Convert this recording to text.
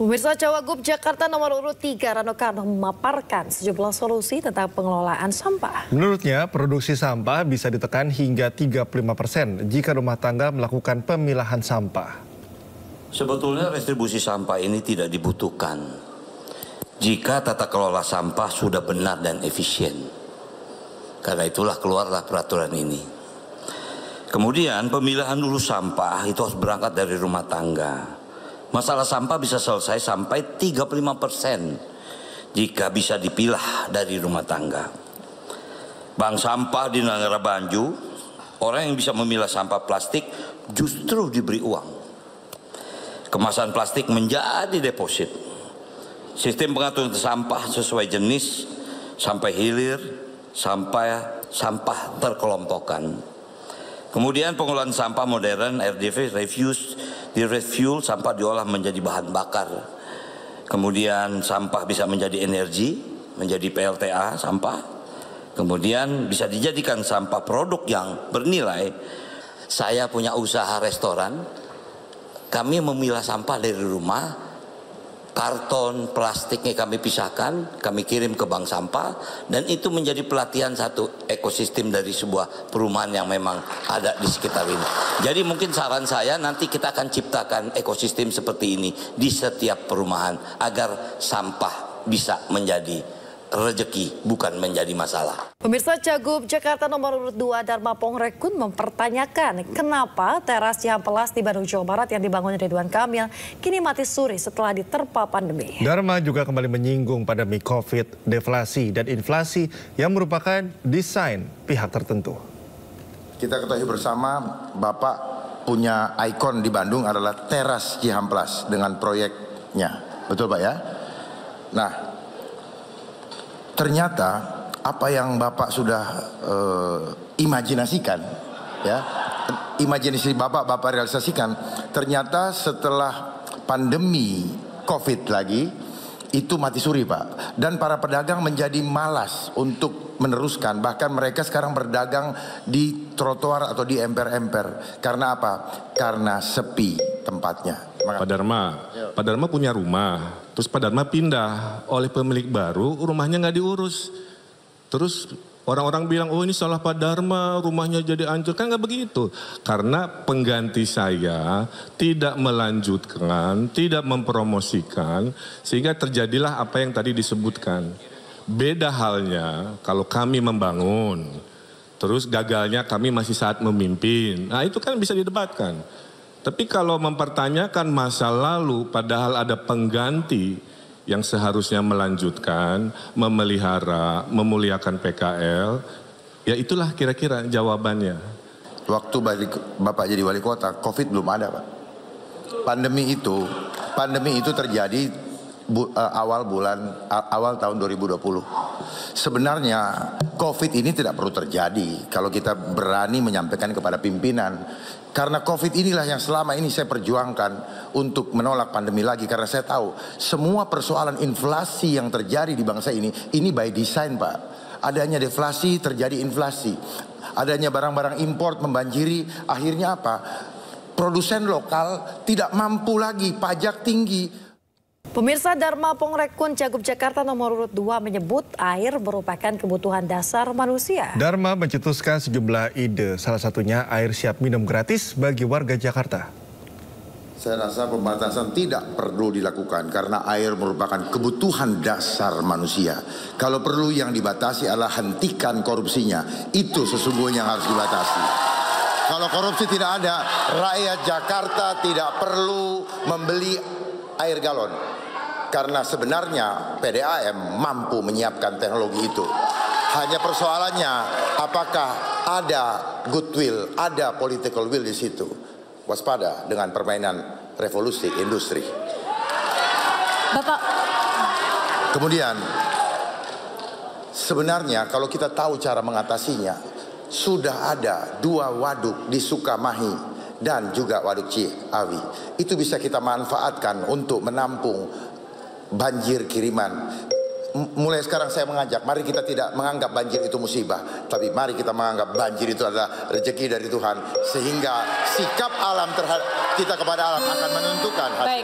Pemirsa, Cawagup Jakarta nomor urut 3 Rano Karno memaparkan sejumlah solusi tentang pengelolaan sampah. Menurutnya, produksi sampah bisa ditekan hingga 35% jika rumah tangga melakukan pemilahan sampah. Sebetulnya restribusi sampah ini tidak dibutuhkan jika tata kelola sampah sudah benar dan efisien. Karena itulah keluarlah peraturan ini. Kemudian pemilahan dulu sampah itu harus berangkat dari rumah tangga. Masalah sampah bisa selesai sampai 35% jika bisa dipilah dari rumah tangga. Bank sampah di Nagara Banju, orang yang bisa memilah sampah plastik justru diberi uang. Kemasan plastik menjadi deposit. Sistem pengaturan sampah sesuai jenis sampai hilir, sampai sampah terkelompokkan. Kemudian pengolahan sampah modern, RDV, refuse, di-refuel, sampah diolah menjadi bahan bakar. Kemudian sampah bisa menjadi energi, menjadi PLTA sampah. Kemudian bisa dijadikan sampah produk yang bernilai. Saya punya usaha restoran, kami memilah sampah dari rumah, karton, plastiknya kami pisahkan, kami kirim ke bank sampah, dan itu menjadi pelatihan satu ekosistem dari sebuah perumahan yang memang ada di sekitar ini. Jadi mungkin saran saya nanti kita akan ciptakan ekosistem seperti ini di setiap perumahan agar sampah bisa menjadi rezeki, bukan menjadi masalah. Pemirsa, Cagup Jakarta nomor urut 2 Dharma Pongrekun mempertanyakan kenapa teras Cihampelas di Bandung, Jawa Barat yang dibangun Ridwan Kamil kini mati suri setelah diterpa pandemi. Dharma juga kembali menyinggung pandemi COVID, deflasi, dan inflasi yang merupakan desain pihak tertentu. Kita ketahui bersama Bapak punya ikon di Bandung adalah teras Cihampelas dengan proyeknya. Betul Pak ya? Nah, ternyata apa yang Bapak sudah imajinasikan, ya, imajinasi Bapak realisasikan, ternyata setelah pandemi COVID lagi, itu mati suri Pak. Dan para pedagang menjadi malas untuk meneruskan. Bahkan mereka sekarang berdagang di trotoar atau di emper-emper. Karena apa? Karena sepi tempatnya. Pak Dharma punya rumah, terus Pak Dharma pindah oleh pemilik baru, rumahnya nggak diurus. Terus orang-orang bilang, oh ini salah Pak Dharma, rumahnya jadi hancur. Kan nggak begitu. Karena pengganti saya tidak melanjutkan, tidak mempromosikan, sehingga terjadilah apa yang tadi disebutkan. Beda halnya kalau kami membangun, terus gagalnya kami masih saat memimpin. Nah itu kan bisa didebatkan. Tapi kalau mempertanyakan masa lalu padahal ada pengganti yang seharusnya melanjutkan, memelihara, memuliakan PKL, ya itulah kira-kira jawabannya. Waktu Bapak jadi wali kota, COVID belum ada Pak. Pandemi itu terjadi awal tahun 2020. Sebenarnya COVID ini tidak perlu terjadi kalau kita berani menyampaikan kepada pimpinan. Karena COVID inilah yang selama ini saya perjuangkan untuk menolak pandemi lagi. Karena saya tahu semua persoalan inflasi yang terjadi di bangsa ini by design Pak. Adanya deflasi terjadi inflasi. Adanya barang-barang import membanjiri, akhirnya apa? Produsen lokal tidak mampu lagi, pajak tinggi. Pemirsa, Dharma Pongrekun Cagup Jakarta nomor urut 2 menyebut air merupakan kebutuhan dasar manusia. Dharma mencetuskan sejumlah ide, salah satunya air siap minum gratis bagi warga Jakarta. Saya rasa pembatasan tidak perlu dilakukan karena air merupakan kebutuhan dasar manusia. Kalau perlu yang dibatasi adalah hentikan korupsinya. Itu sesungguhnya yang harus dibatasi. Kalau korupsi tidak ada, rakyat Jakarta tidak perlu membeli air galon. Karena sebenarnya PDAM mampu menyiapkan teknologi itu. Hanya persoalannya apakah ada goodwill, ada political will di situ. Waspada dengan permainan revolusi industri. Bapak. Kemudian sebenarnya kalau kita tahu cara mengatasinya, sudah ada 2 waduk di Sukamahi dan juga waduk Ciawi. Itu bisa kita manfaatkan untuk menampung banjir kiriman. Mulai sekarang saya mengajak, mari kita tidak menganggap banjir itu musibah, tapi mari kita menganggap banjir itu adalah rezeki dari Tuhan, sehingga sikap alam terhadap kita kepada alam akan menentukan hasil.